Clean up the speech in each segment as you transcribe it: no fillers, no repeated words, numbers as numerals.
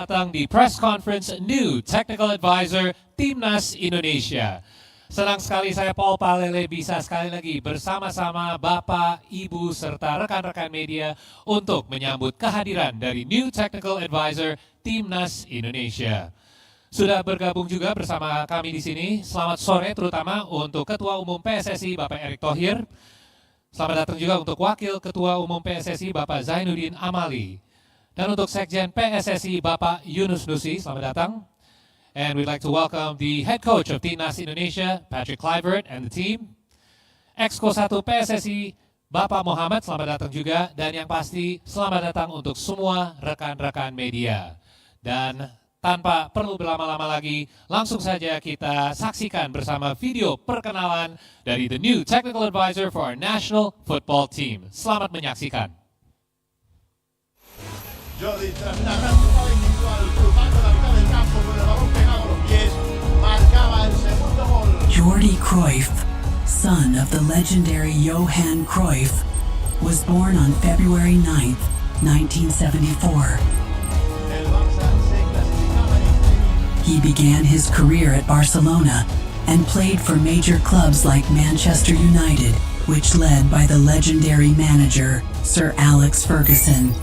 datang di press conference new technical advisor Timnas Indonesia. Senang sekali saya Paul Palele bisa sekali lagi bersama-sama Bapak, Ibu, serta rekan-rekan media untuk menyambut kehadiran dari new technical advisor Timnas Indonesia. Sudah bergabung juga bersama kami di sini. Selamat sore terutama untuk Ketua Umum PSSI Bapak Erick Thohir. Selamat datang juga untuk Wakil Ketua Umum PSSI Bapak Zainuddin Amali. Dan untuk Sekjen PSSI Bapak Yunus Nusi, selamat datang. And we'd like to welcome the head coach of Timnas Indonesia, Patrick Kluivert, and the team. Exco 1 PSSI, Bapak Muhammad, selamat datang juga. Dan yang pasti, selamat datang untuk semua rekan-rekan media. Dan tanpa perlu berlama-lama lagi, langsung saja kita saksikan bersama video perkenalan dari the new technical advisor for our national football team. Selamat menyaksikan. Jordi terminava individual cruzando la mitad del campo con el balón pegado a los pies, marcaba el segundo gol. Jordi Cruyff, son of the legendary Johan Cruyff, was born on February 9th, 1974. He began his career at Barcelona and played for major clubs like Manchester United, which led by the legendary manager, Sir Alex Ferguson.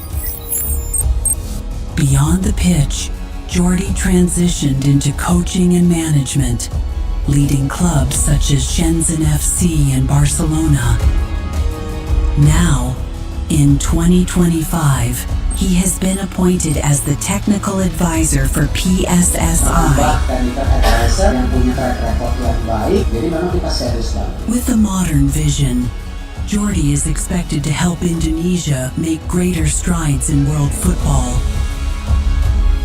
Beyond the pitch, Jordy transitioned into coaching and management, leading clubs such as Shenzhen FC and Barcelona. Now, in 2025, he has been appointed as the technical advisor for PSSI. With a modern vision, Jordy is expected to help Indonesia make greater strides in world football.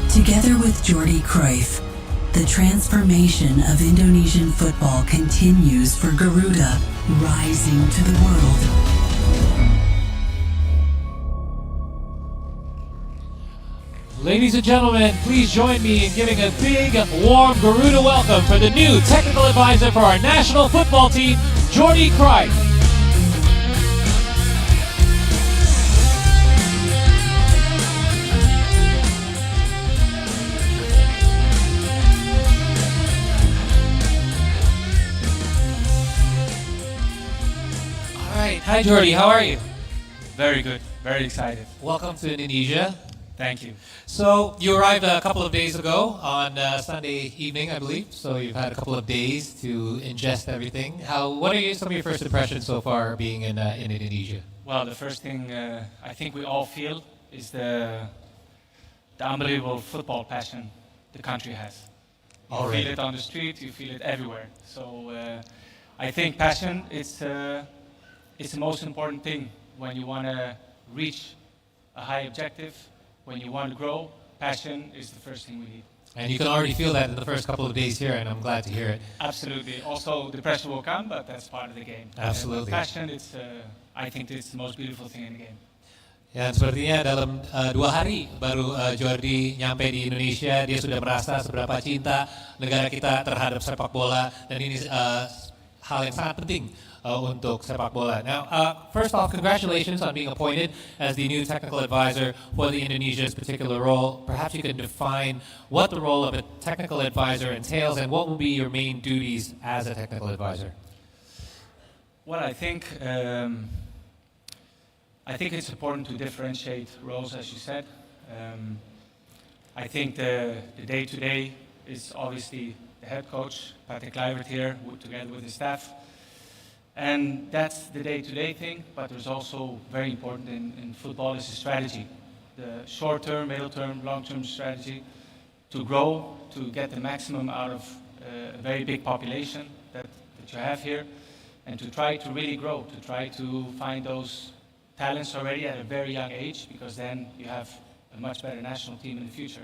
Together with Jordi Cruyff, the transformation of Indonesian football continues for Garuda, rising to the world. Ladies and gentlemen, please join me in giving a big, warm Garuda welcome for the new technical advisor for our national football team, Jordi Cruyff. Hi Jordy, how are you? Very good, very excited. Welcome to Indonesia. Thank you. So you arrived a couple of days ago on Sunday evening, I believe. So you've had a couple of days to ingest everything. What are some of your first impressions so far being in Indonesia? Well, the first thing I think we all feel is the unbelievable football passion the country has. You feel it on the street, you feel it everywhere. So I think passion is it's the most important thing when you want to reach a high objective, when you want to grow. Passion is the first thing we need. And you can already feel that in the first couple of days here, and I'm glad to hear it. Absolutely. Also, the pressure will come, but that's part of the game. Absolutely. Passion, I think it's the most beautiful thing in the game. Ya, sepertinya dalam 2 hari baru Jordi nyampe di Indonesia, dia sudah merasa seberapa cinta negara kita terhadap sepak bola, dan ini hal yang sangat penting untuk sepak bola. Now, first off, congratulations on being appointed as the new technical advisor for the Indonesia's particular role. Perhaps you can define what the role of a technical advisor entails and what will be your main duties as a technical advisor. Well, I think it's important to differentiate roles, as you said. I think the day-to-day is obviously the head coach, Patrick Kluivert here, together with his staff. And that's the day-to-day thing, but there's also very important in football is the strategy. The short-term, middle-term, long-term strategy to grow, to get the maximum out of a very big population that you have here, and to try to really grow, to try to find those talents already at a very young age, because then you have a much better national team in the future.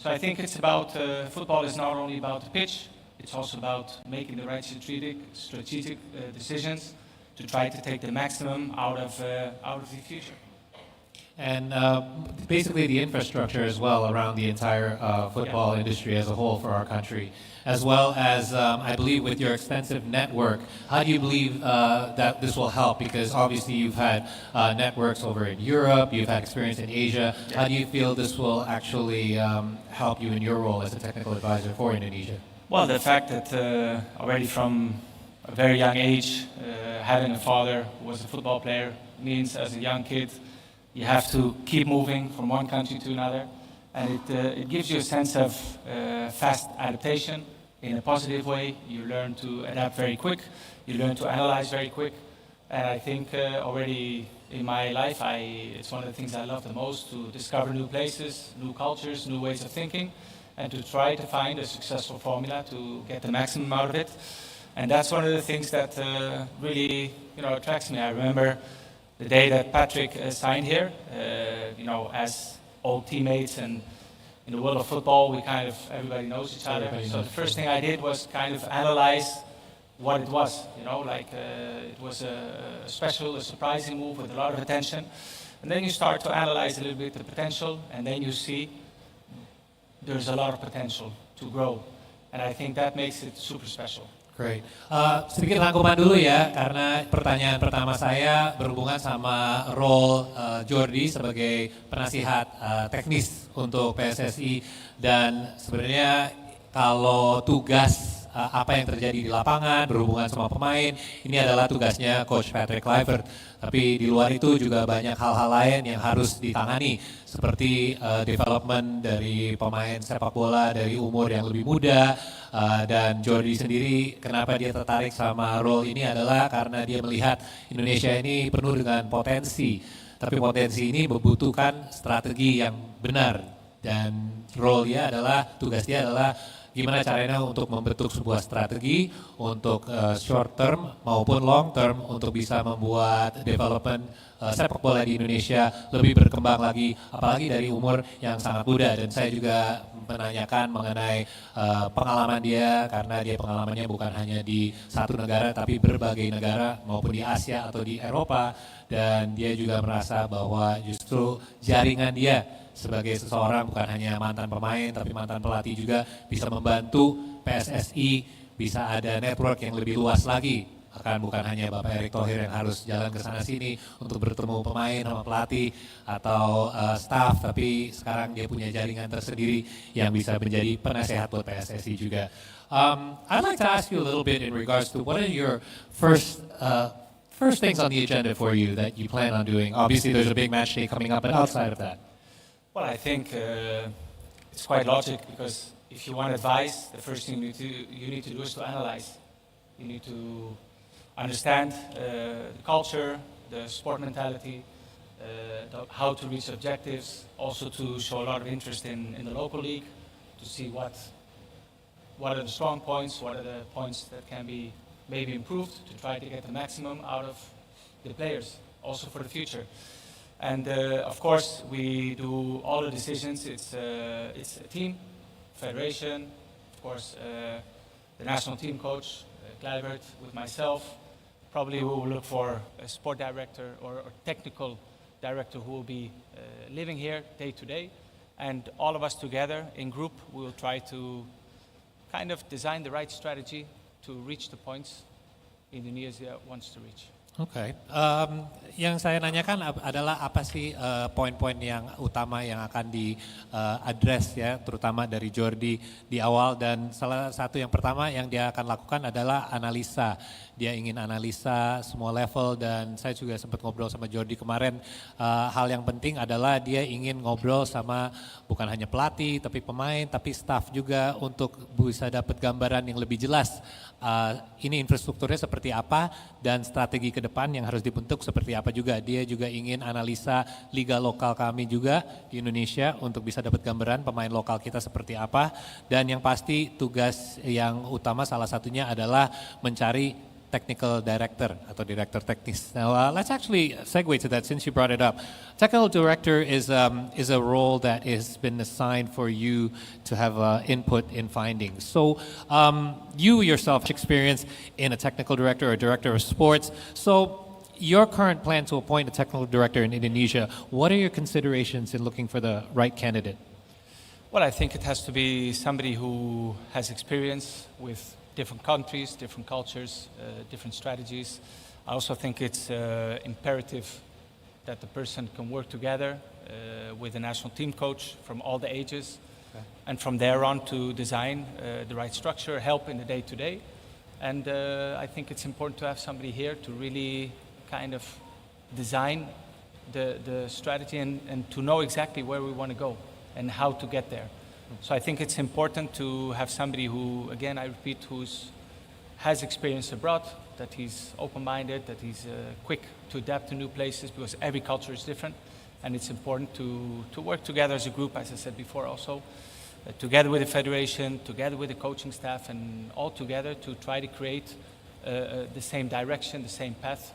So I think it's about, football is not only about the pitch, it's also about making the right strategic decisions to try to take the maximum out of the future. and basically the infrastructure as well around the entire football industry as a whole for our country, as well as I believe with your extensive network. How do you believe that this will help? Because obviously you've had networks over in Europe, you've had experience in Asia. How do you feel this will actually help you in your role as a technical advisor for Indonesia? Well, the fact that already from a very young age, having a father who was a football player means as a young kid, you have to keep moving from one country to another. And it gives you a sense of fast adaptation in a positive way. You learn to adapt very quick. You learn to analyze very quick. And I think already in my life, it's one of the things I love the most, to discover new places, new cultures, new ways of thinking, and to try to find a successful formula to get the maximum out of it. And that's one of the things that really attracts me. I remember the day that Patrick signed here, as old teammates, and in the world of football, everybody knows each other. So the first thing I did was kind of analyze what it was, it was a special, a surprising move with a lot of attention. And then you start to analyze a little bit the potential, and then you see there's a lot of potential to grow. And I think that makes it super special. Great. Sedikit rangkuman dulu ya, karena pertanyaan pertama saya berhubungan sama role Jordi sebagai penasihat teknis untuk PSSI, dan sebenarnya kalau tugas apa yang terjadi di lapangan berhubungan sama pemain, ini adalah tugasnya Coach Patrick Kluivert. Tapi di luar itu juga banyak hal-hal lain yang harus ditangani, seperti development dari pemain sepak bola dari umur yang lebih muda. Dan Jordi sendiri, kenapa dia tertarik sama role ini adalah karena dia melihat Indonesia ini penuh dengan potensi. Tapi potensi ini membutuhkan strategi yang benar. Dan tugas dia adalah gimana caranya untuk membentuk sebuah strategi untuk short term maupun long term untuk bisa membuat development sepak bola di Indonesia lebih berkembang lagi, apalagi dari umur yang sangat muda. Dan saya juga menanyakan mengenai pengalaman dia, karena dia pengalamannya bukan hanya di satu negara tapi berbagai negara maupun di Asia atau di Eropa, dan dia juga merasa bahwa justru jaringan dia sebagai seseorang bukan hanya mantan pemain tapi mantan pelatih juga bisa membantu PSSI bisa ada network yang lebih luas lagi. Bukan hanya Bapak Erick Thohir yang harus jalan ke sana sini untuk bertemu pemain sama pelatih atau staff, tapi sekarang dia punya jaringan tersendiri yang bisa menjadi penasehat buat PSSI juga. I'd like to ask you a little bit in regards to what are your first things on the agenda for you that you plan on doing. Obviously there's a big match day coming up, but outside of that. Well, I think it's quite logic, because if you want advice, the first thing you need to do is to analyze. You need to understand the culture, the sport mentality, how to reach objectives, also to show a lot of interest in the local league, to see what are the strong points, what are the points that can be maybe improved, to try to get the maximum out of the players, also for the future. And of course, we do all the decisions. It's a team, federation, of course, the national team coach, Kluivert, with myself. Probably we will look for a sport director or technical director who will be living here day to day. And all of us together in group, we will try to kind of design the right strategy to reach the points Indonesia wants to reach. Oke, yang saya nanyakan adalah apa sih poin-poin yang utama yang akan di-address ya, terutama dari Jordi di awal, dan salah satu yang pertama yang dia akan lakukan adalah analisa. Dia ingin analisa semua level, dan saya juga sempat ngobrol sama Jordi kemarin, hal yang penting adalah dia ingin ngobrol sama bukan hanya pelatih, tapi pemain, tapi staff juga untuk bisa dapat gambaran yang lebih jelas. Ini infrastrukturnya seperti apa dan strategi ke depan yang harus dibentuk seperti apa juga. Dia juga ingin analisa liga lokal kami juga di Indonesia untuk bisa dapat gambaran pemain lokal kita seperti apa. Dan yang pasti tugas yang utama salah satunya adalah mencari technical director atau director teknis. Now let's actually segue to that since you brought it up. Technical director is a role that has been assigned for you to have input in findings. So you yourself experience in a technical director or director of sports. So your current plan to appoint a technical director in Indonesia, what are your considerations in looking for the right candidate? Well, I think it has to be somebody who has experience with different countries, different cultures, different strategies. I also think it's imperative that the person can work together with a national team coach from all the ages, and from there on to design the right structure, help in the day-to-day. And I think it's important to have somebody here to really kind of design the strategy and to know exactly where we want to go and how to get there. So I think it's important to have somebody who, again, I repeat, has experience abroad, that he's open-minded, that he's quick to adapt to new places, because every culture is different. And it's important to work together as a group, as I said before also, together with the federation, together with the coaching staff, and all together to try to create the same direction, the same path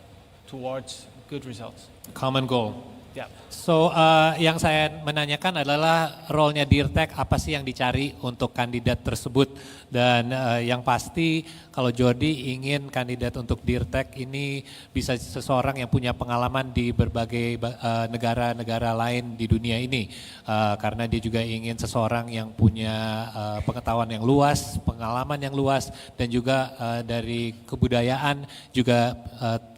towards good results. Common goal. Yeah. So, yang saya menanyakan adalah role-nya Dirtek, apa sih yang dicari untuk kandidat tersebut. Dan yang pasti kalau Jordi ingin kandidat untuk Dirtek ini bisa seseorang yang punya pengalaman di berbagai negara-negara lain di dunia ini. Karena dia juga ingin seseorang yang punya pengetahuan yang luas, pengalaman yang luas, dan juga dari kebudayaan juga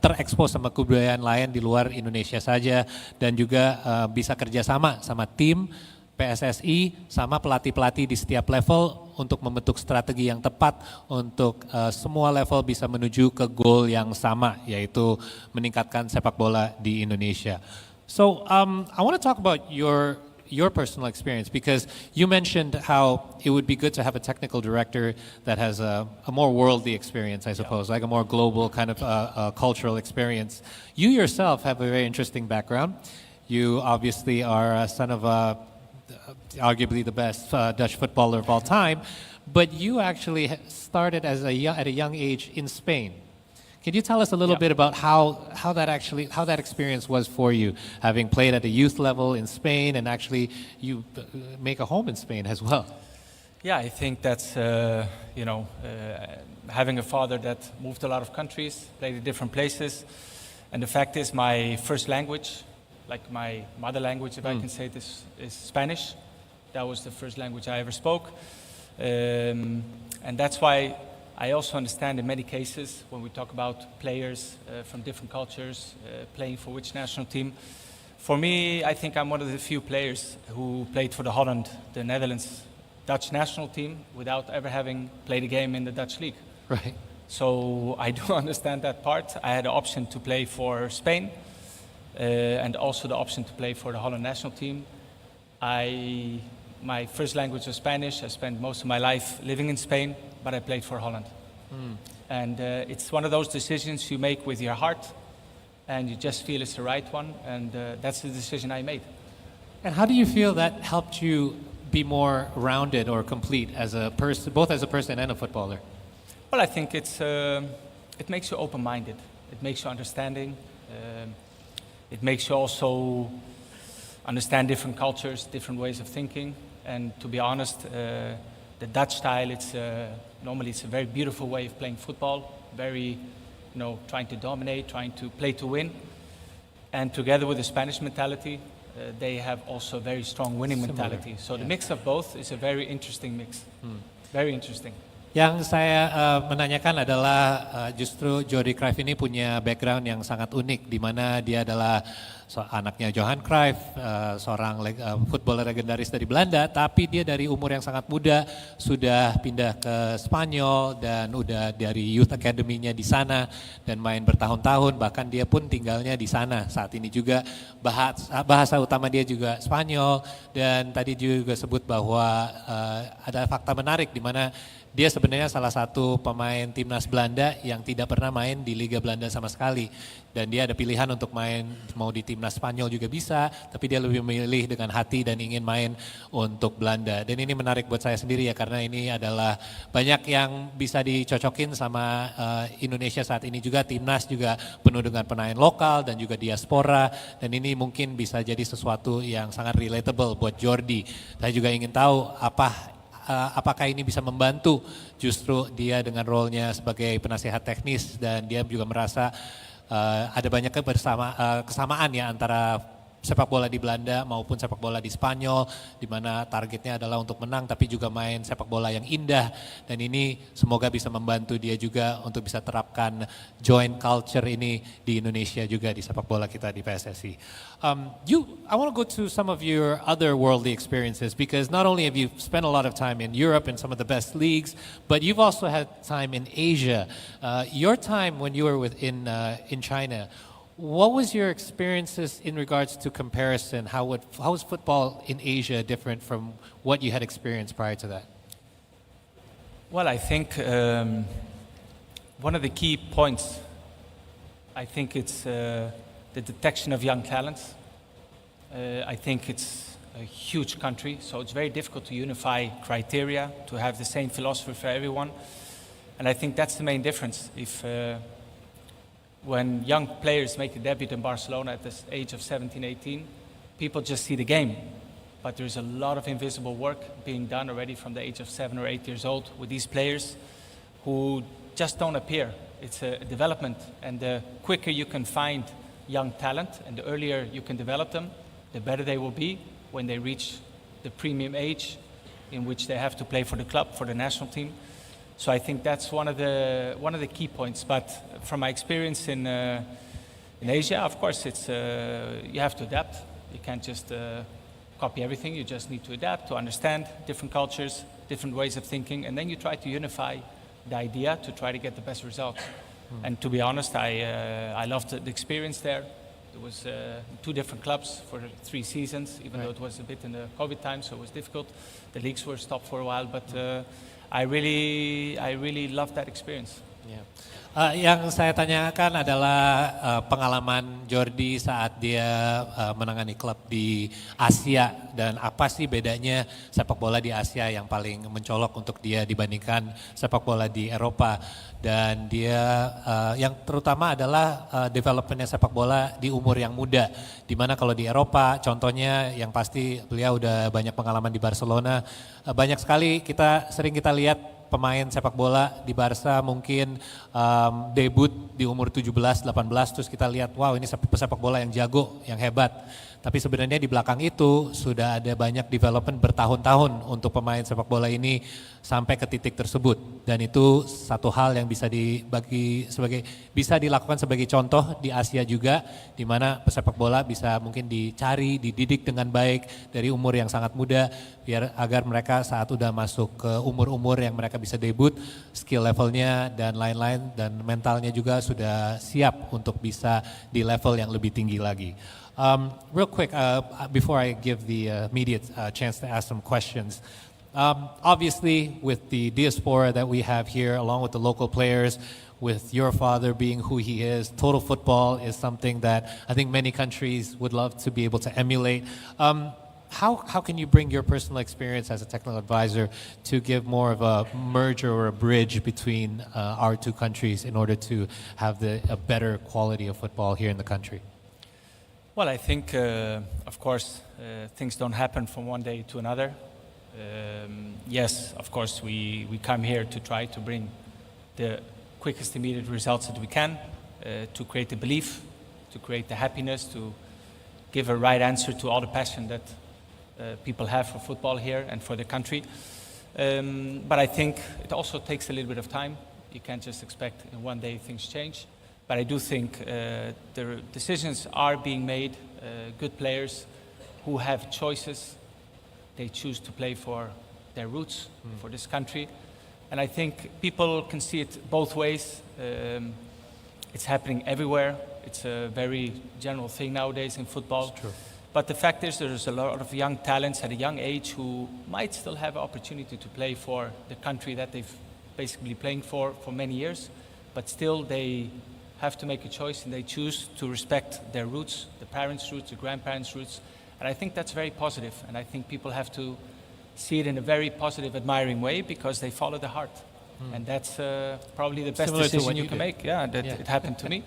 terekspos sama kebudayaan lain di luar Indonesia saja. Dan juga bisa kerjasama sama tim, PSSI, sama pelatih-pelatih di setiap level untuk membentuk strategi yang tepat untuk semua level bisa menuju ke goal yang sama, yaitu meningkatkan sepak bola di Indonesia. So I want to talk about your personal experience, because you mentioned how it would be good to have a technical director that has a more worldly experience, I suppose, like a more global kind of cultural experience. You yourself have a very interesting background. You obviously are a son of arguably the best Dutch footballer of all time, but you actually started at a young age in Spain. Can you tell us a little bit about how that experience was for you, having played at the youth level in Spain, and actually you make a home in Spain as well? Yeah, I think that's having a father that moved a lot of countries, played in different places, and the fact is my first language, like my mother language, if I can say this, is Spanish. That was the first language I ever spoke, and that's why I also understand in many cases when we talk about players from different cultures playing for which national team. For me, I think I'm one of the few players who played for the Holland, the Netherlands, Dutch national team without ever having played a game in the Dutch league. Right. So I do understand that part. I had the option to play for Spain and also the option to play for the Holland national team. My first language was Spanish. I spent most of my life living in Spain, but I played for Holland. And it's one of those decisions you make with your heart, and you just feel it's the right one, and that's the decision I made. And how do you feel that helped you be more rounded or complete as a person, both as a person and a footballer? Well, I think it makes you open-minded. It makes you understanding. It makes you also understand different cultures, different ways of thinking. And to be honest, the Dutch style, normally it's a very beautiful way of playing football, very, trying to dominate, trying to play to win. And together with the Spanish mentality, they have also a very strong winning mentality. So the mix of both is a very interesting mix. Very interesting. Yang saya menanyakan adalah justru Jordi Cruyff ini punya background yang sangat unik, di mana dia adalah anaknya Johan Cruyff, seorang footballer legendaris dari Belanda, tapi dia dari umur yang sangat muda sudah pindah ke Spanyol dan udah dari youth academy-nya di sana dan main bertahun-tahun, bahkan dia pun tinggalnya di sana saat ini juga. Bahasa utama dia juga Spanyol, dan tadi juga sebut bahwa ada fakta menarik di mana dia sebenarnya salah satu pemain Timnas Belanda yang tidak pernah main di Liga Belanda sama sekali. Dan dia ada pilihan untuk main, mau di Timnas Spanyol juga bisa, tapi dia lebih memilih dengan hati dan ingin main untuk Belanda. Dan ini menarik buat saya sendiri ya, karena ini adalah banyak yang bisa dicocokin sama Indonesia saat ini juga. Timnas juga penuh dengan pemain lokal dan juga diaspora, dan ini mungkin bisa jadi sesuatu yang sangat relatable buat Jordi. Saya juga ingin tahu apakah ini bisa membantu justru dia dengan role-nya sebagai penasihat teknis, dan dia juga merasa ada banyak kesamaan ya antara sepak bola di Belanda maupun sepak bola di Spanyol, di mana targetnya adalah untuk menang tapi juga main sepak bola yang indah, dan ini semoga bisa membantu dia juga untuk bisa terapkan joint culture ini di Indonesia juga di sepak bola kita di PSSI. I want to go to some of your other worldly experiences, because not only have you spent a lot of time in Europe in some of the best leagues, but you've also had time in Asia. Your time when you were in China, what was your experiences in regards to comparison? How was football in Asia different from what you had experienced prior to that? Well, I think one of the key points, I think it's the detection of young talents. I think it's a huge country, so it's very difficult to unify criteria, to have the same philosophy for everyone. And I think that's the main difference. When young players make a debut in Barcelona at the age of 17, 18, people just see the game. But there's a lot of invisible work being done already from the age of 7 or 8 years old with these players who just don't appear. It's a development, and the quicker you can find young talent and the earlier you can develop them, the better they will be when they reach the premium age in which they have to play for the club, for the national team. So I think that's one of the key points. But from my experience in Asia, of course, it's you have to adapt. You can't just copy everything. You just need to adapt, to understand different cultures, different ways of thinking, and then you try to unify the idea to try to get the best results. And to be honest, I loved the experience there. It was 2 different clubs for 3 seasons, even though it was a bit in the COVID time, so it was difficult. The leagues were stopped for a while, but I really loved that experience. Yeah. Yang saya tanyakan adalah pengalaman Jordi saat dia menangani klub di Asia, dan apa sih bedanya sepak bola di Asia yang paling mencolok untuk dia dibandingkan sepak bola di Eropa, dan dia yang terutama adalah developmentnya sepak bola di umur yang muda, dimana kalau di Eropa contohnya yang pasti beliau udah banyak pengalaman di Barcelona, banyak sekali sering kita lihat pemain sepak bola di Barca mungkin debut di umur 17, 18, terus kita lihat wow ini pesepak bola yang jago, yang hebat. Tapi sebenarnya di belakang itu sudah ada banyak development bertahun-tahun untuk pemain sepak bola ini sampai ke titik tersebut. Dan itu satu hal yang bisa bisa dilakukan sebagai contoh di Asia juga, di mana pesepak bola bisa mungkin dicari, dididik dengan baik dari umur yang sangat muda, agar mereka saat udah masuk ke umur-umur yang mereka bisa debut, skill levelnya dan lain-lain dan mentalnya juga sudah siap untuk bisa di level yang lebih tinggi lagi. Real quick, before I give the media chance to ask some questions, obviously with the diaspora that we have here, along with the local players, with your father being who he is, total football is something that I think many countries would love to be able to emulate. How can you bring your personal experience as a technical advisor to give more of a merger or a bridge between our 2 countries in order to have a better quality of football here in the country? Well, I think, of course, things don't happen from one day to another. Yes, of course, we come here to try to bring the quickest immediate results that we can, to create the belief, to create the happiness, to give a right answer to all the passion that people have for football here and for the country. But I think it also takes a little bit of time. You can't just expect in one day things change. But I do think the decisions are being made. Good players who have choices, they choose to play for their roots, for this country. And I think people can see it both ways. It's happening everywhere. It's a very general thing nowadays in football. It's true. But the fact is there's a lot of young talents at a young age who might still have an opportunity to play for the country that they've basically playing for many years. But still they have to make a choice, and they choose to respect their roots, the parents' roots, the grandparents' roots. And I think that's very positive. And I think people have to see it in a very positive, admiring way, because they follow the heart. And that's probably the best Similar to decision what you you can did. make. Yeah, it happened to me.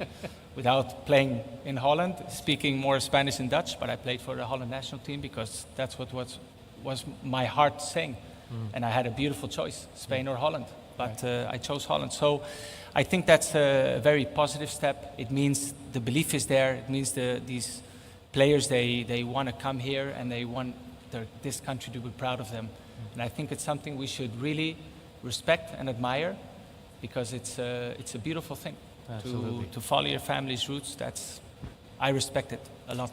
Without playing in Holland, speaking more Spanish and Dutch, but I played for the Holland national team because that's what was my heart saying. And I had a beautiful choice, Spain or Holland. but I chose Holland. So I think that's a very positive step. It means the belief is there. It means these players, they want to come here and they want this country to be proud of them. And I think it's something we should really respect and admire, because it's a beautiful thing to follow your family's roots. I respect it a lot.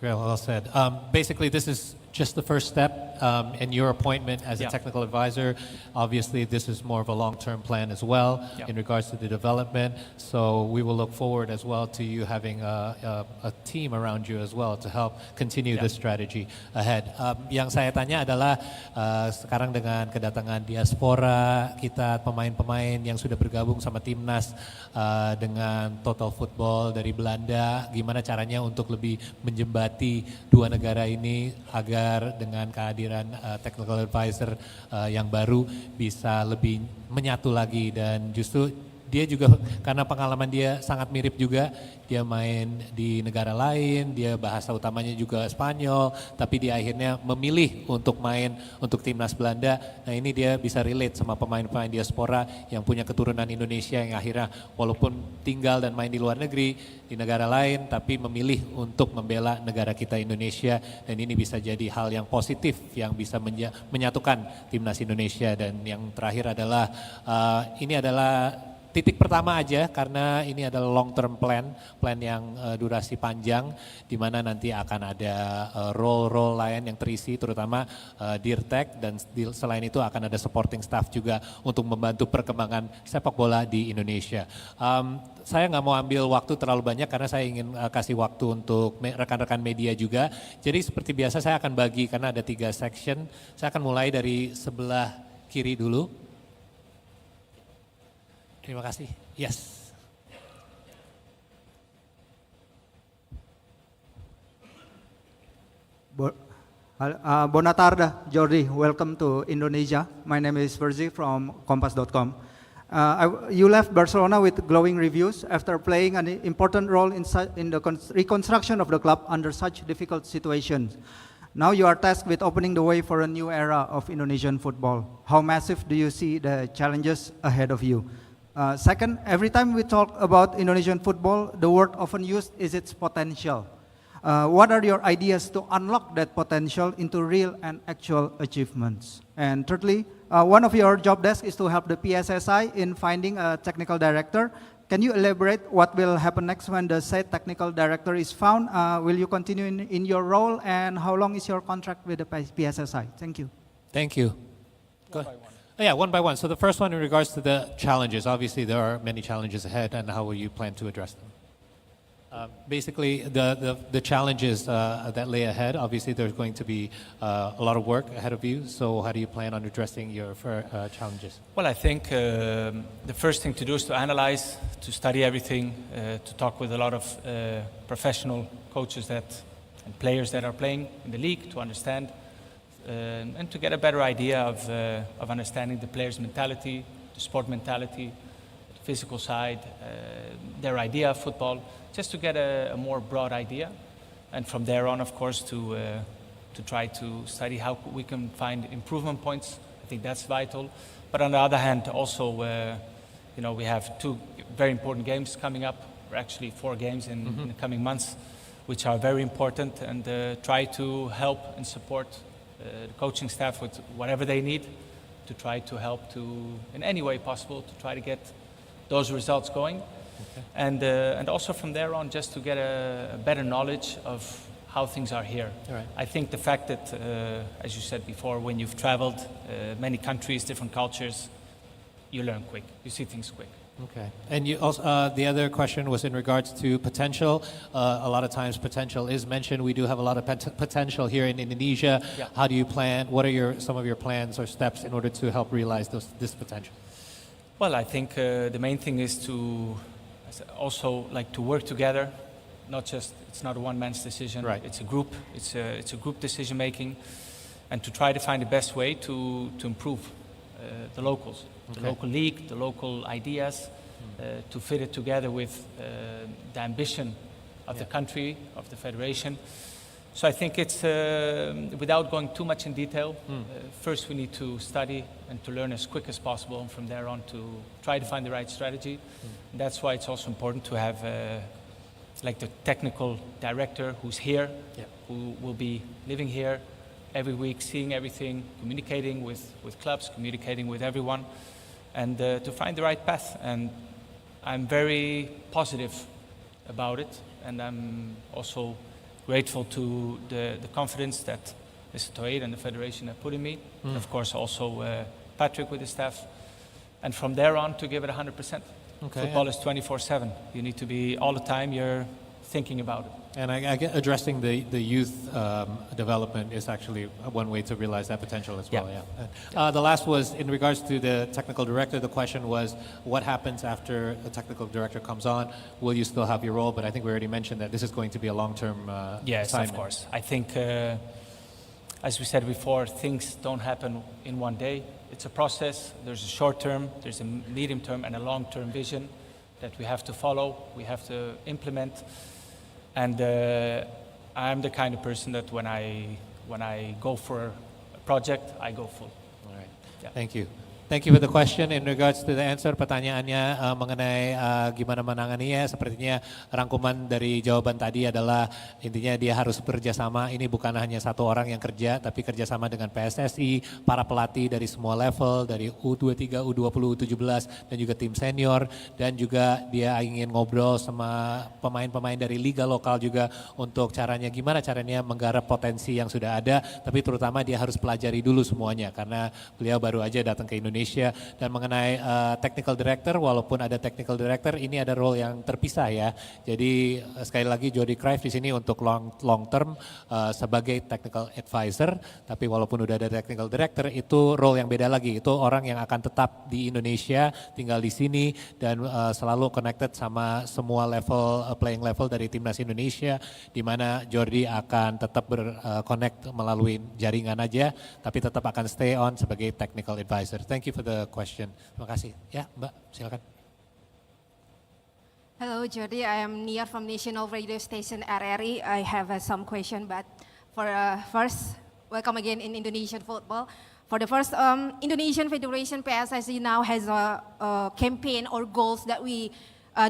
Well said. Basically, this is just the first step in your appointment as a technical advisor. Obviously, this is more of a long-term plan as well in regards to the development. So we will look forward as well to you having a team around you as well to help continue this strategy ahead. Yang saya tanya adalah sekarang dengan kedatangan diaspora kita, pemain-pemain yang sudah bergabung sama Timnas dengan Total Football dari Belanda, gimana caranya untuk lebih menjembati dua negara ini agar dengan kehadiran technical advisor yang baru bisa lebih menyatu lagi. Dan justru dia juga karena pengalaman dia sangat mirip juga, dia main di negara lain, dia bahasa utamanya juga Spanyol, tapi dia akhirnya memilih untuk main untuk Timnas Belanda. Nah ini dia bisa relate sama pemain-pemain diaspora yang punya keturunan Indonesia yang akhirnya walaupun tinggal dan main di luar negeri, di negara lain, tapi memilih untuk membela negara kita Indonesia. Dan ini bisa jadi hal yang positif yang bisa menyatukan Timnas Indonesia. Dan yang terakhir adalah ini adalah titik pertama aja, karena ini adalah long term plan yang durasi panjang, di mana nanti akan ada role lain yang terisi, terutama Dirtek, dan selain itu akan ada supporting staff juga untuk membantu perkembangan sepak bola di Indonesia. Saya nggak mau ambil waktu terlalu banyak karena saya ingin kasih waktu untuk rekan-rekan media juga. Jadi seperti biasa saya akan bagi, karena ada 3 section. Saya akan mulai dari sebelah kiri dulu. Terima kasih. Yes. Bona tarde, Jordi. Welcome to Indonesia. My name is Verzi from Kompas.com. You left Barcelona with glowing reviews after playing an important role in the reconstruction of the club under such difficult situations. Now you are tasked with opening the way for a new era of Indonesian football. How massive do you see the challenges ahead of you? Second, every time we talk about Indonesian football, the word often used is its potential. What are your ideas to unlock that potential into real and actual achievements? And thirdly, one of your job desks is to help the PSSI in finding a technical director. Can you elaborate what will happen next when the said technical director is found? Will you continue in your role, and how long is your contract with the PSSI? Thank you. Thank you. Go ahead. Yeah, one by one. So the first one in regards to the challenges. Obviously, there are many challenges ahead, and how will you plan to address them? Basically, the challenges that lay ahead, obviously there's going to be a lot of work ahead of you. So how do you plan on addressing your challenges? Well, I think the first thing to do is to analyze, to study everything, to talk with a lot of professional coaches and players that are playing in the league, to understand and to get a better idea of understanding the players' mentality, the sport mentality, the physical side, their idea of football, just to get a more broad idea. And from there on, of course, to try to study how we can find improvement points. I think that's vital. But on the other hand, also, we have 2 very important games coming up, or actually 4 games in the coming months, which are very important, and try to help and support the coaching staff with whatever they need to try to help in any way possible, to try to get those results going. Okay. And also from there on, just to get a better knowledge of how things are here. Right. I think the fact that, as you said before, when you've traveled many countries, different cultures, you learn quick, you see things quick. Okay. And you also, the other question was in regards to potential. A lot of times potential is mentioned. We do have a lot of potential here in Indonesia. Yeah. How do you plan? What are some of your plans or steps in order to help realize this potential? Well, I think the main thing is to also to work together. It's not a one-man's decision. Right. It's a group. It's a group decision making, and to try to find the best way to improve the locals. Okay. The local league, the local ideas, to fit it together with the ambition of the country, of the federation, So I think it's, without going too much in detail, first we need to study and to learn as quick as possible, and from there on to try to find the right strategy. That's why it's also important to have like the technical director who's here, who will be living here every week, seeing everything, communicating with clubs, communicating with everyone, and to find the right path. And I'm very positive about it, and I'm also grateful to the confidence that Mr. Toeir and the Federation have put in me. And of course also Patrick with his staff. And from there on to give it 100%. Okay, Football is 24/7. You need to be, all the time you're thinking about it. And I get addressing the youth development is actually one way to realize that potential as well. Yeah. The last was in regards to the technical director. The question was, what happens after the technical director comes on? Will you still have your role? But I think we already mentioned that this is going to be a long-term Yes, assignment. of course. I think, as we said before, things don't happen in one day. It's a process. There's a short term, there's a medium term, and a long-term vision that we have to follow. We have to implement. And I'm the kind of person that when I go for a project, I go full. All right. Yeah. Thank you. Thank you for the question. In regards to the answer, pertanyaannya mengenai gimana menanganinya, sepertinya rangkuman dari jawaban tadi adalah intinya dia harus bekerjasama. Ini bukan hanya satu orang yang kerja, tapi kerjasama dengan PSSI, para pelatih dari semua level, dari U23, U20, U17, dan juga tim senior. Dan juga dia ingin ngobrol sama pemain-pemain dari liga lokal juga untuk gimana caranya menggarap potensi yang sudah ada. Tapi terutama dia harus pelajari dulu semuanya karena beliau baru aja datang ke Indonesia. Dan mengenai technical director, walaupun ada technical director, ini ada role yang terpisah ya. Jadi sekali lagi Jordi Cruyff di sini untuk long term sebagai technical advisor. Tapi walaupun udah ada technical director, itu role yang beda lagi. Itu orang yang akan tetap di Indonesia, tinggal di sini dan selalu connected sama semua level playing level dari Timnas Indonesia, di mana Jordi akan tetap berconnect melalui jaringan aja, tapi tetap akan stay on sebagai technical advisor. Thank you for the question. Terima kasih. Ya, Mbak, silakan. Hello, Jordi. I am Nia from National Radio Station RRI. I have some question, but for first, welcome again in Indonesian football. For the first, Indonesian Federation PSSI now has a campaign or goals that we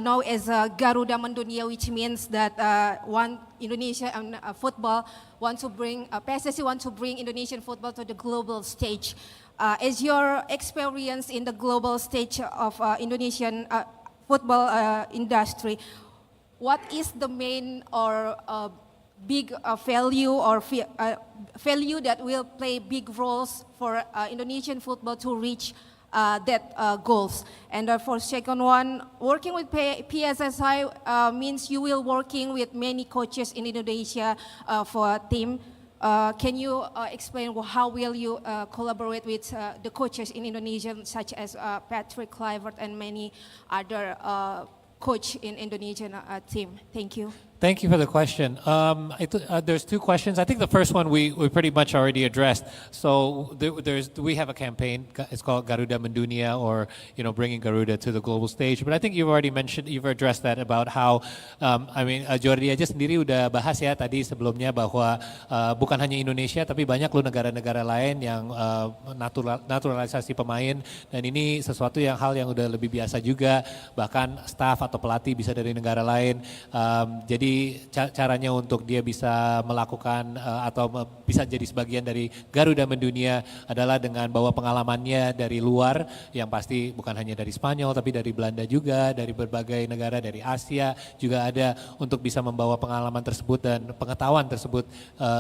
know as Garuda Mendunia, which means that one Indonesia football wants to bring PSSI wants to bring Indonesian football to the global stage. As your experience in the global stage of Indonesian football industry, what is the main or big value or value that will play big roles for Indonesian football to reach that goals? And for second one, working with PSSI means you will working with many coaches in Indonesia for a team. Can you explain how will you collaborate with the coaches in Indonesia, such as Patrick Kluivert and many other coach in Indonesian team? Thank you. Thank you for the question. There's two questions. I think the first one we pretty much already addressed. So we have a campaign. It's called Garuda Mendunia, or bringing Garuda to the global stage. But I think you've addressed that about how Jordi aja sendiri udah bahas ya tadi sebelumnya bahwa bukan hanya Indonesia tapi banyak loh negara-negara lain yang naturalisasi pemain, dan ini sesuatu hal yang udah lebih biasa juga, bahkan staff atau pelatih bisa dari negara lain. Jadi caranya untuk dia bisa melakukan atau bisa jadi sebagian dari Garuda Mendunia adalah dengan bawa pengalamannya dari luar, yang pasti bukan hanya dari Spanyol tapi dari Belanda juga, dari berbagai negara, dari Asia juga ada, untuk bisa membawa pengalaman tersebut dan pengetahuan tersebut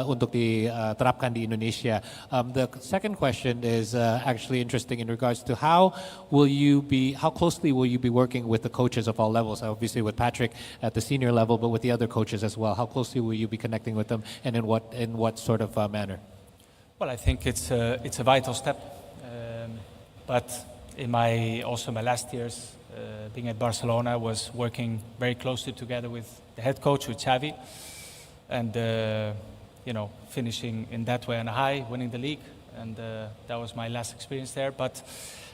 untuk diterapkan di Indonesia. The second question is actually interesting in regards to how closely will you be working with the coaches of all levels? Obviously with Patrick at the senior level, but with the other coaches as well. How closely will you be connecting with them, and in what sort of manner? Well, I think it's a vital step. But in my last years being at Barcelona, I was working very closely together with the head coach, with Xavi, and finishing in that way on a high, winning the league, and that was my last experience there. But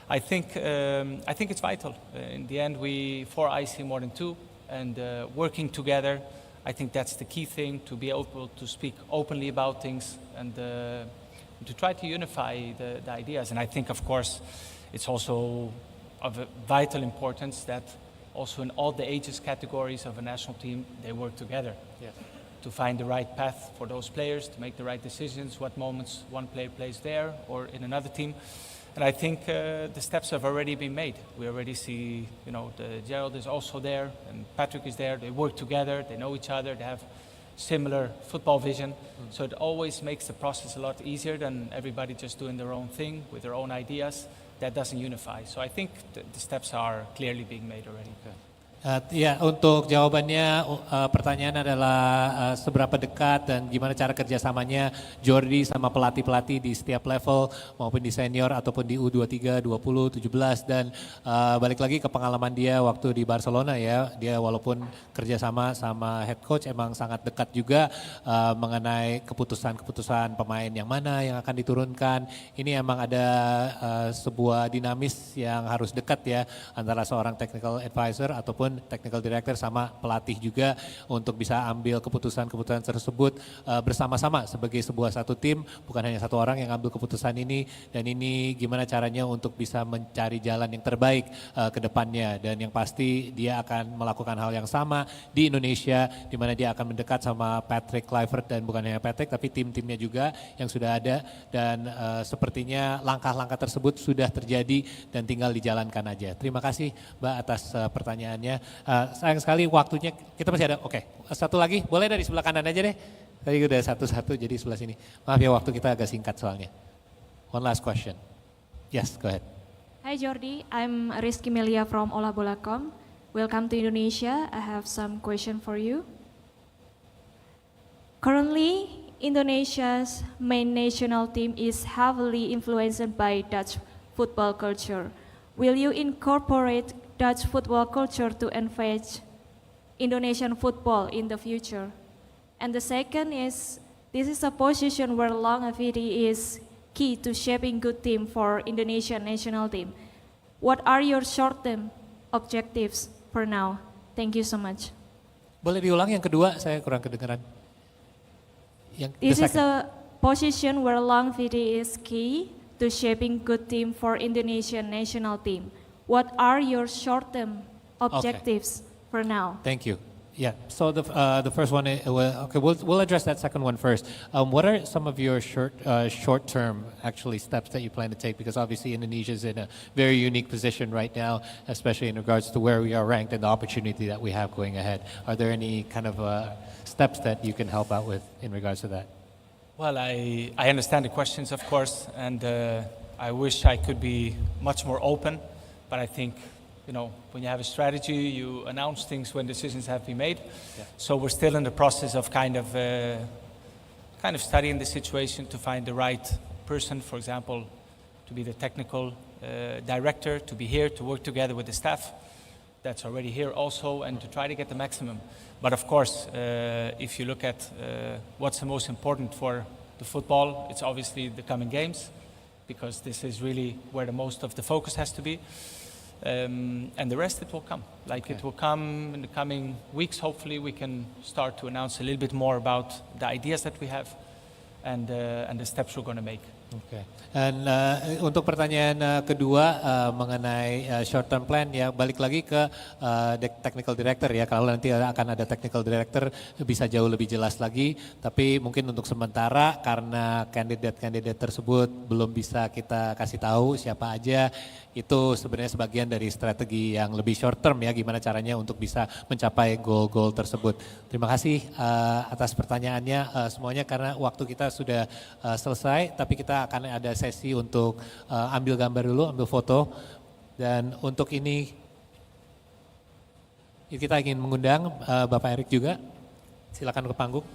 I think it's vital. In the end, 4 eyes see more than 2, and working together, I think that's the key thing, to be able to speak openly about things and to try to unify the ideas. And I think, of course, it's also of a vital importance that also in all the ages categories of a national team, they work together to find the right path for those players, to make the right decisions, what moments one player plays there or in another team. And I think the steps have already been made. We already see, Gerald is also there and Patrick is there. They work together, they know each other, they have similar football vision. So it always makes the process a lot easier than everybody just doing their own thing with their own ideas. That doesn't unify. So I think the steps are clearly being made already. Ya, untuk jawabannya pertanyaan adalah seberapa dekat dan gimana cara kerjasamanya Jordi sama pelatih-pelatih di setiap level maupun di senior ataupun di U23, 20, 17 dan balik lagi ke pengalaman dia waktu di Barcelona ya. Dia walaupun kerjasama sama head coach emang sangat dekat juga mengenai keputusan-keputusan pemain yang mana yang akan diturunkan. Ini emang ada sebuah dinamis yang harus dekat ya antara seorang technical advisor ataupun technical director sama pelatih juga untuk bisa ambil keputusan-keputusan tersebut bersama-sama sebagai sebuah satu tim, bukan hanya satu orang yang ambil keputusan ini dan ini gimana caranya untuk bisa mencari jalan yang terbaik ke depannya dan yang pasti dia akan melakukan hal yang sama di Indonesia di mana dia akan mendekat sama Patrick Kluivert dan bukan hanya Patrick tapi tim-timnya juga yang sudah ada dan sepertinya langkah-langkah tersebut sudah terjadi dan tinggal dijalankan aja. Terima kasih Mbak atas pertanyaannya. Sayang sekali waktunya, kita masih ada, oke. Satu lagi, boleh dari sebelah kanan aja deh. Tadi udah satu-satu jadi sebelah sini. Maaf ya waktu kita agak singkat soalnya. One last question. Yes, go ahead. Hi Jordi, I'm Rizky Melia from olabola.com. Welcome to Indonesia. I have some question for you. Currently, Indonesia's main national team is heavily influenced by Dutch football culture. Will you incorporate Dutch football culture to encourage Indonesian football in the future? And the second is, this is a position where longevity is key to shaping good team for Indonesian national team. What are your short-term objectives for now? Thank you so much. Boleh diulang yang kedua, saya kurang kedengaran. This is a position where longevity is key to shaping good team for Indonesian national team. What are your short-term objectives for now? Thank you. Yeah, so the first one, we'll address that second one first. What are some of your short-term actually steps that you plan to take? Because obviously Indonesia is in a very unique position right now, especially in regards to where we are ranked and the opportunity that we have going ahead. Are there any kind of steps that you can help out with in regards to that? Well, I understand the questions, of course, and I wish I could be much more open. But I think, when you have a strategy, you announce things when decisions have been made. Yeah. So we're still in the process of kind of studying the situation to find the right person, for example, to be the technical director, to be here, to work together with the staff that's already here also, and to try to get the maximum. But of course, if you look at what's the most important for the football, it's obviously the coming games, because this is really where the most of the focus has to be. And the rest, it will come. It will come in the coming weeks. Hopefully we can start to announce a little bit more about the ideas that we have and the steps we're going to make. Oke. Dan untuk pertanyaan kedua mengenai short term plan ya balik lagi ke technical director ya, kalau nanti akan ada technical director bisa jauh lebih jelas lagi, tapi mungkin untuk sementara karena kandidat-kandidat tersebut belum bisa kita kasih tahu siapa aja, itu sebenarnya sebagian dari strategi yang lebih short term ya, gimana caranya untuk bisa mencapai goal-goal tersebut. Terima kasih atas pertanyaannya semuanya, karena waktu kita sudah selesai, tapi kita akan ada sesi untuk ambil gambar dulu, ambil foto. Dan untuk ini kita ingin mengundang Bapak Erik juga, silakan ke panggung.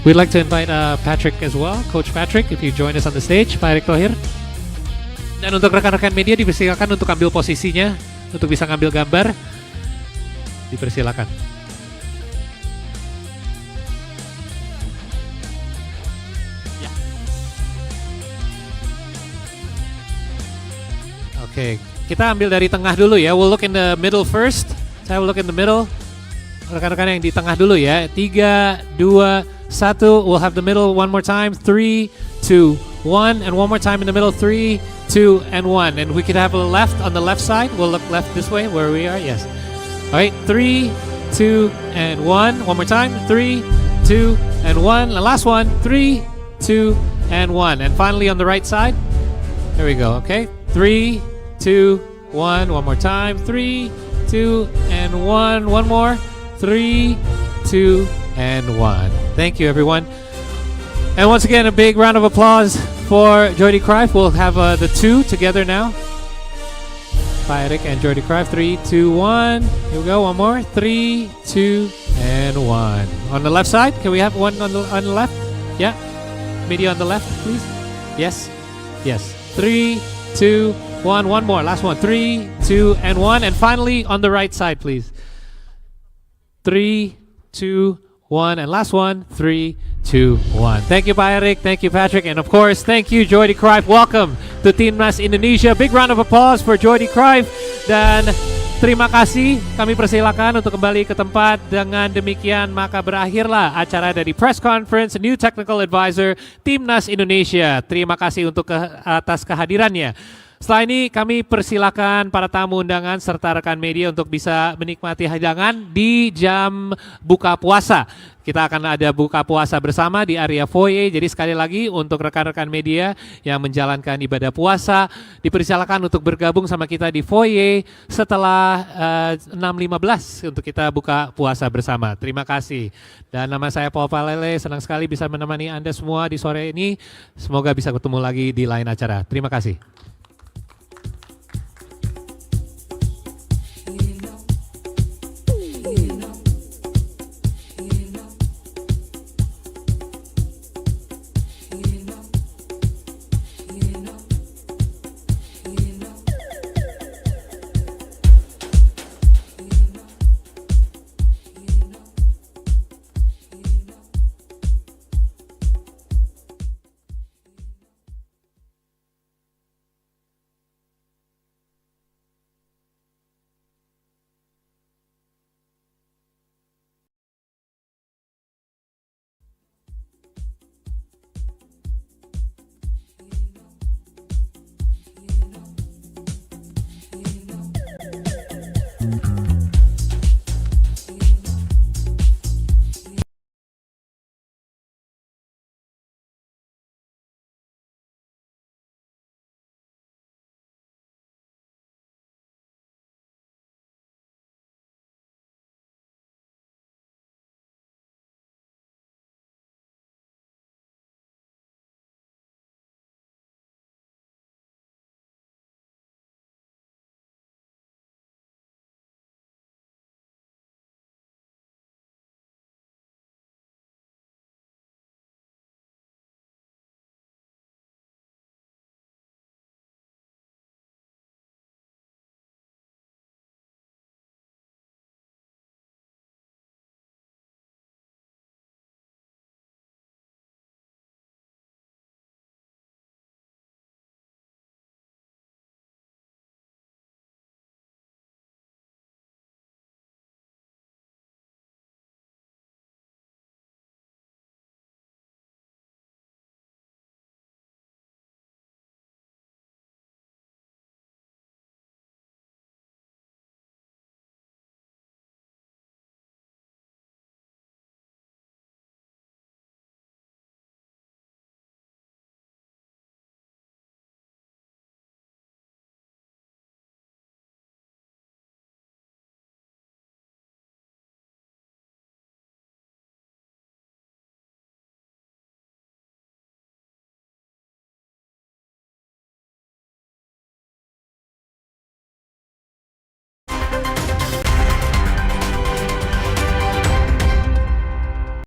We'd like to invite Patrick as well, Coach Patrick, if you join us on the stage, Pak Erick Thohir. Dan untuk rekan-rekan media dipersilakan untuk ambil posisinya, untuk bisa ngambil gambar, dipersilakan. Ya. Oke, kita ambil dari tengah dulu ya. We'll look in the middle first. Saya will look in the middle. Rekan-rekan yang di tengah dulu ya. 3, 2, 1. We'll have the middle one more time. 3, 2, 1. And one more time in the middle. 3, 2, and 1. And we could have a left on the left side. We'll look left this way where we are. Yes. All right. 3, 2, and 1. One more time. 3, 2, and 1. The last one. 3, 2, and 1. And finally on the right side. There we go. Okay. 3, 2, 1. One more time. 3, 2, and 1. One more. 3, 2, and 1. Thank you, everyone. And once again, a big round of applause for Jordy Cruyff. We'll have the two together now. Pak Erik and Jordy Cruyff. 3, 2, 1. Here we go. One more. 3, 2, and 1. On the left side, can we have one on the left? Yeah. Media on the left, please. Yes. Yes. 3, 2, 1. One more. Last one. 3, 2, and 1. And finally, on the right side, please. 3, 2, 1, and last one, 3, 2, 1. Thank you, Pak Erik. Thank you, Patrick. And of course, thank you, Jordy Cruyff. Welcome to Timnas Indonesia. Big round of applause for Jordy Cruyff. Dan terima kasih. Kami persilakan untuk kembali ke tempat. Dengan demikian, maka berakhirlah acara dari press conference New Technical Advisor Timnas Indonesia. Terima kasih untuk atas kehadirannya. Setelah ini kami persilakan para tamu undangan serta rekan media untuk bisa menikmati hidangan di jam buka puasa. Kita akan ada buka puasa bersama di area foyer. Jadi sekali lagi untuk rekan-rekan media yang menjalankan ibadah puasa dipersilakan untuk bergabung sama kita di foyer setelah 6.15 untuk kita buka puasa bersama. Terima kasih. Dan nama saya Paul Palele, senang sekali bisa menemani Anda semua di sore ini. Semoga bisa ketemu lagi di lain acara. Terima kasih.